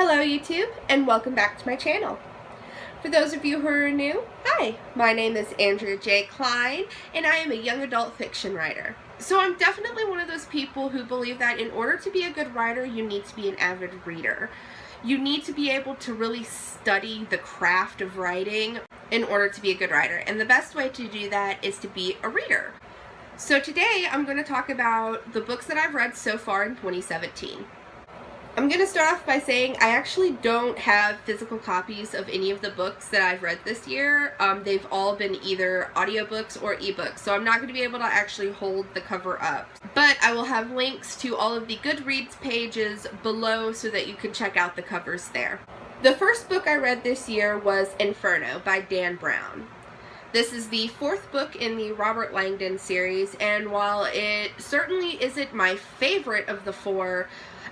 Hello YouTube, and welcome back to my channel. For those of you who are new, hi, my name is Andrea J. Klein, and I am a young adult fiction writer. So I'm definitely one of those people who believe that in order to be a good writer, you need to be an avid reader. You need to be able to really study the craft of writing in order to be a good writer, and the best way to do that is to be a reader. So today I'm going to talk about the books that I've read so far in 2017. I'm going to start off by saying I actually don't have physical copies of any of the books that I've read this year. They've all been either audiobooks or ebooks, so I'm not going to be able to actually hold the cover up. But I will have links to all of the Goodreads pages below so that you can check out the covers there. The first book I read this year was Inferno by Dan Brown. This is the fourth book in the Robert Langdon series, and while it certainly isn't my favorite of the four,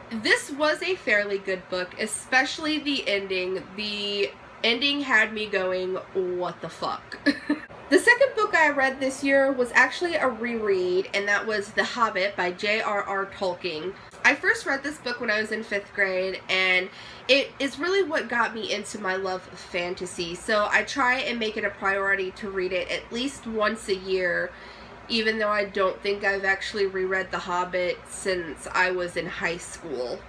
this was a fairly good book, especially the ending. The ending had me going, what the fuck? The second book I read this year was actually a reread, and that was The Hobbit by J.R.R. Tolkien. I first read this book when I was in 5th grade, and it is really what got me into my love of fantasy, so I try and make it a priority to read it at least once a year, even though I don't think I've actually reread The Hobbit since I was in high school.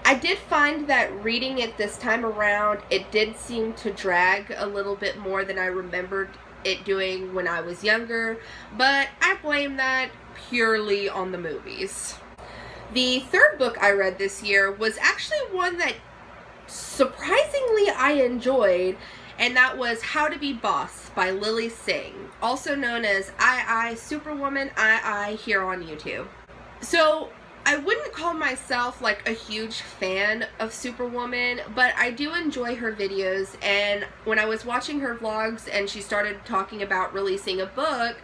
I did find that reading it this time around, it did seem to drag a little bit more than I remembered it doing when I was younger, but I blame that purely on the movies. The third book I read this year was actually one that surprisingly I enjoyed, and that was How to Be Bawse by Lilly Singh, also known as I Superwoman I here on YouTube. So I wouldn't call myself like a huge fan of Superwoman, but I do enjoy her videos, and when I was watching her vlogs and she started talking about releasing a book,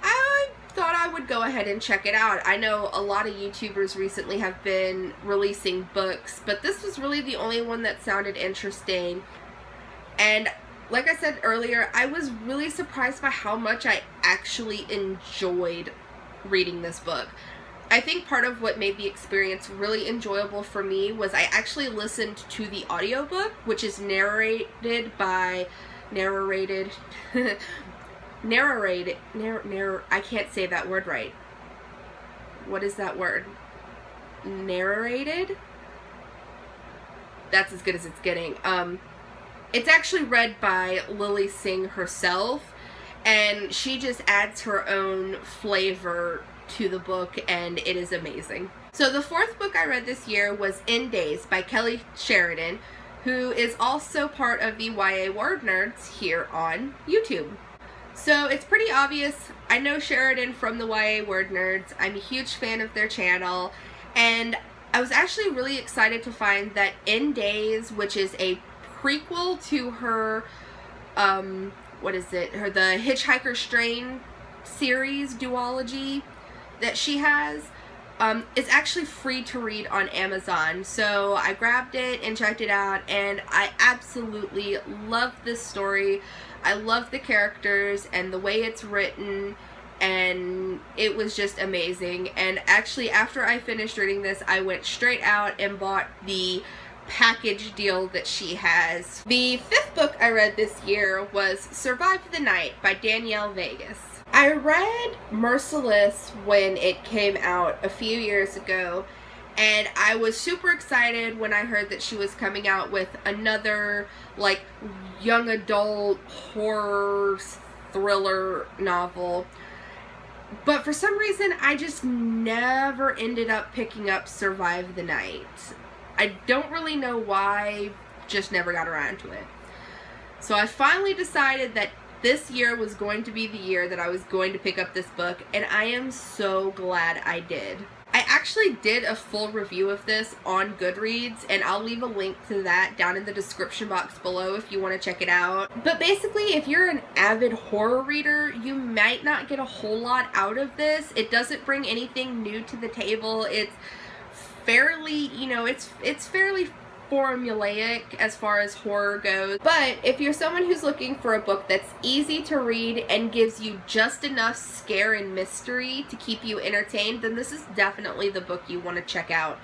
I thought I would go ahead and check it out. I know a lot of YouTubers recently have been releasing books, but this was really the only one that sounded interesting. And like I said earlier, I was really surprised by how much I actually enjoyed reading this book. I think part of what made the experience really enjoyable for me was I actually listened to the audiobook, which is narrated by I can't say that word right. What is that word? Narrated? That's as good as it's getting. It's actually read by Lilly Singh herself, and she just adds her own flavor to the book, and it is amazing. So the fourth book I read this year was In Days by Kellie Sherridan, who is also part of the YA Word Nerds here on YouTube. So it's pretty obvious, I know Sherridan from the YA Word Nerds. I'm a huge fan of their channel, and I was actually really excited to find that In Days, which is a prequel to her, the Hitchhiker Strain series duology that she has, is actually free to read on Amazon. So I grabbed it and checked it out, and I absolutely love this story. I love the characters and the way it's written, and it was just amazing. And actually, after I finished reading this, I went straight out and bought the package deal that she has. The fifth book I read this year was Survive the Night by Danielle Vega. I read Merciless when it came out a few years ago, and I was super excited when I heard that she was coming out with another like young adult horror thriller novel. But for some reason, I just never ended up picking up Survive the Night. I don't really know why, just never got around to it. So I finally decided that this year was going to be the year that I was going to pick up this book, and I am so glad I did. I actually did a full review of this on Goodreads, and I'll leave a link to that down in the description box below if you want to check it out. But basically, if you're an avid horror reader, you might not get a whole lot out of this. It doesn't bring anything new to the table. It's fairly, it's fairly formulaic as far as horror goes. But if you're someone who's looking for a book that's easy to read and gives you just enough scare and mystery to keep you entertained, then this is definitely the book you want to check out.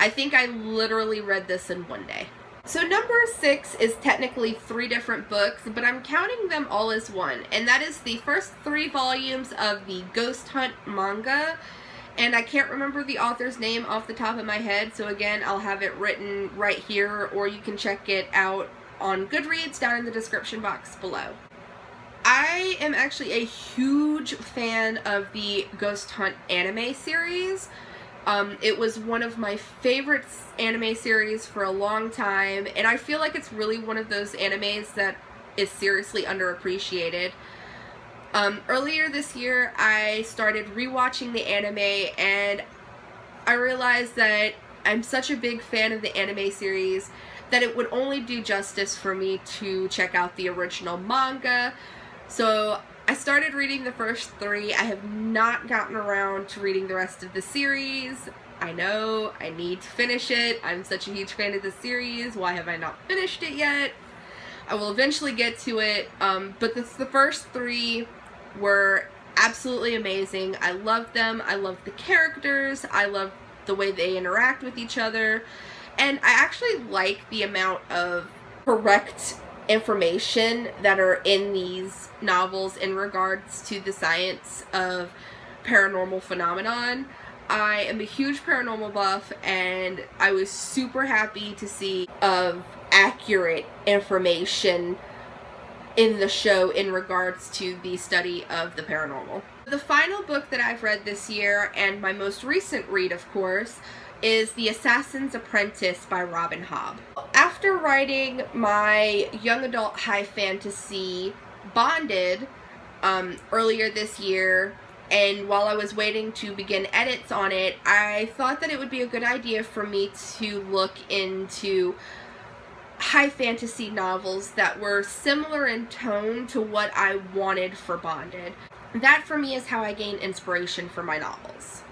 I think I literally read this in one day. So number 6 is technically 3 different books, but I'm counting them all as one, and that is the first 3 volumes of the Ghost Hunt manga, and I can't remember the author's name off the top of my head, so again, I'll have it written right here, or you can check it out on Goodreads down in the description box below. I am actually a huge fan of the Ghost Hunt anime series. It was one of my favorite anime series for a long time, and I feel like it's really one of those animes that is seriously underappreciated. Earlier this year, I started rewatching the anime, and I realized that I'm such a big fan of the anime series that it would only do justice for me to check out the original manga. So I started reading the first 3. I have not gotten around to reading the rest of the series. I know, I need to finish it. I'm such a huge fan of the series. Why have I not finished it yet? I will eventually get to it, but the first 3 were absolutely amazing. I love them. I love the characters. I love the way they interact with each other. And I actually like the amount of correct information that are in these novels in regards to the science of paranormal phenomenon. I am a huge paranormal buff, and I was super happy to see of accurate information in the show in regards to the study of the paranormal. The final book that I've read this year, and my most recent read, of course, is The Assassins Apprentice by Robin Hobb. After writing my young adult high fantasy Bonded earlier this year, and while I was waiting to begin edits on it, I thought that it would be a good idea for me to look into high fantasy novels that were similar in tone to what I wanted for Bonded. That for me is how I gain inspiration for my novels.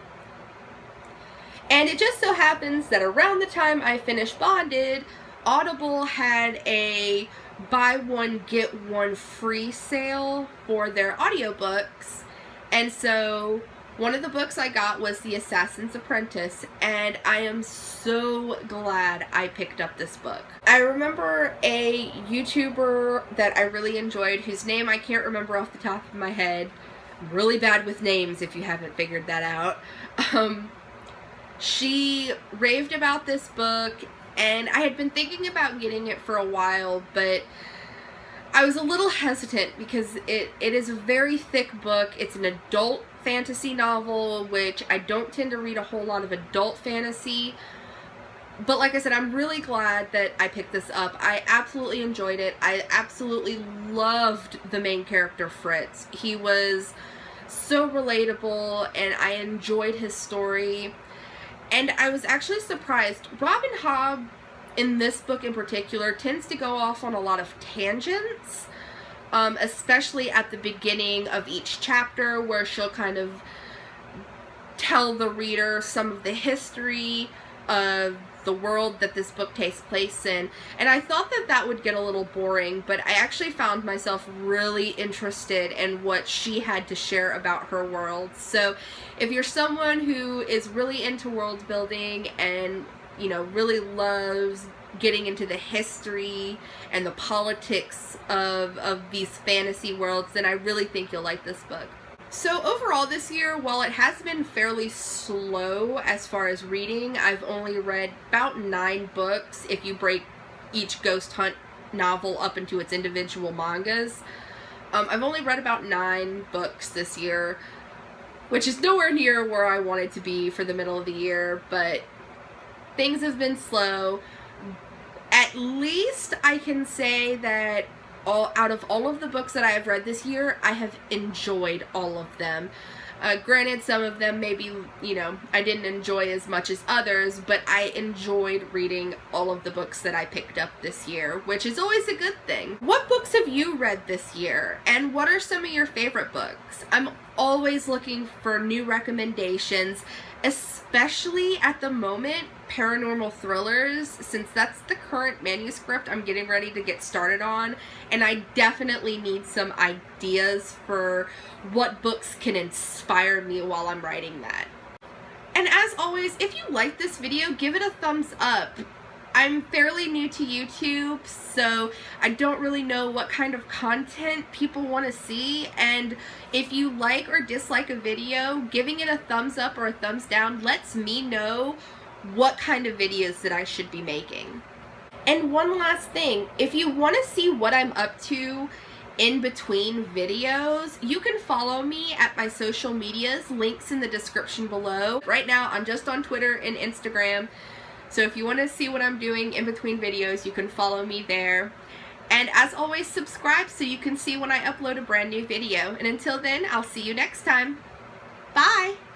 And it just so happens that around the time I finished Bonded, Audible had a buy one get one free sale for their audiobooks, and so one of the books I got was The Assassins Apprentice, and I am so glad I picked up this book. I remember a YouTuber that I really enjoyed, whose name I can't remember off the top of my head. I'm really bad with names if you haven't figured that out. She raved about this book, and I had been thinking about getting it for a while, but I was a little hesitant because it is a very thick book. It's an adult fantasy novel, which I don't tend to read a whole lot of adult fantasy. But like I said, I'm really glad that I picked this up. I absolutely enjoyed it. I absolutely loved the main character, Fritz. He was so relatable, and I enjoyed his story. And I was actually surprised. Robin Hobb, in this book in particular, tends to go off on a lot of tangents, especially at the beginning of each chapter, where she'll kind of tell the reader some of the history of the world that this book takes place in. And I thought that that would get a little boring, but I actually found myself really interested in what she had to share about her world. So if you're someone who is really into world building and, you know, really loves getting into the history and the politics of these fantasy worlds, then I really think you'll like this book. So overall this year, while it has been fairly slow as far as reading, I've only read about 9 books if you break each Ghost Hunt novel up into its individual mangas. I've only read about 9 books this year, which is nowhere near where I wanted to be for the middle of the year, but things have been slow. At least I can say that out of all of the books that I have read this year, I have enjoyed all of them. Granted, some of them maybe, you know, I didn't enjoy as much as others, but I enjoyed reading all of the books that I picked up this year, which is always a good thing. What books have you read this year, and what are some of your favorite books? I'm always looking for new recommendations, especially at the moment, paranormal thrillers, since that's the current manuscript I'm getting ready to get started on, and I definitely need some ideas for what books can inspire me while I'm writing that. And as always, if you like this video, give it a thumbs up. I'm fairly new to YouTube, so I don't really know what kind of content people want to see, and if you like or dislike a video, giving it a thumbs up or a thumbs down lets me know what kind of videos that I should be making. And one last thing, if you want to see what I'm up to in between videos, you can follow me at my social medias, links in the description below. Right now, I'm just on Twitter and Instagram, so if you want to see what I'm doing in between videos, you can follow me there. And as always, subscribe so you can see when I upload a brand new video. And until then, I'll see you next time. Bye!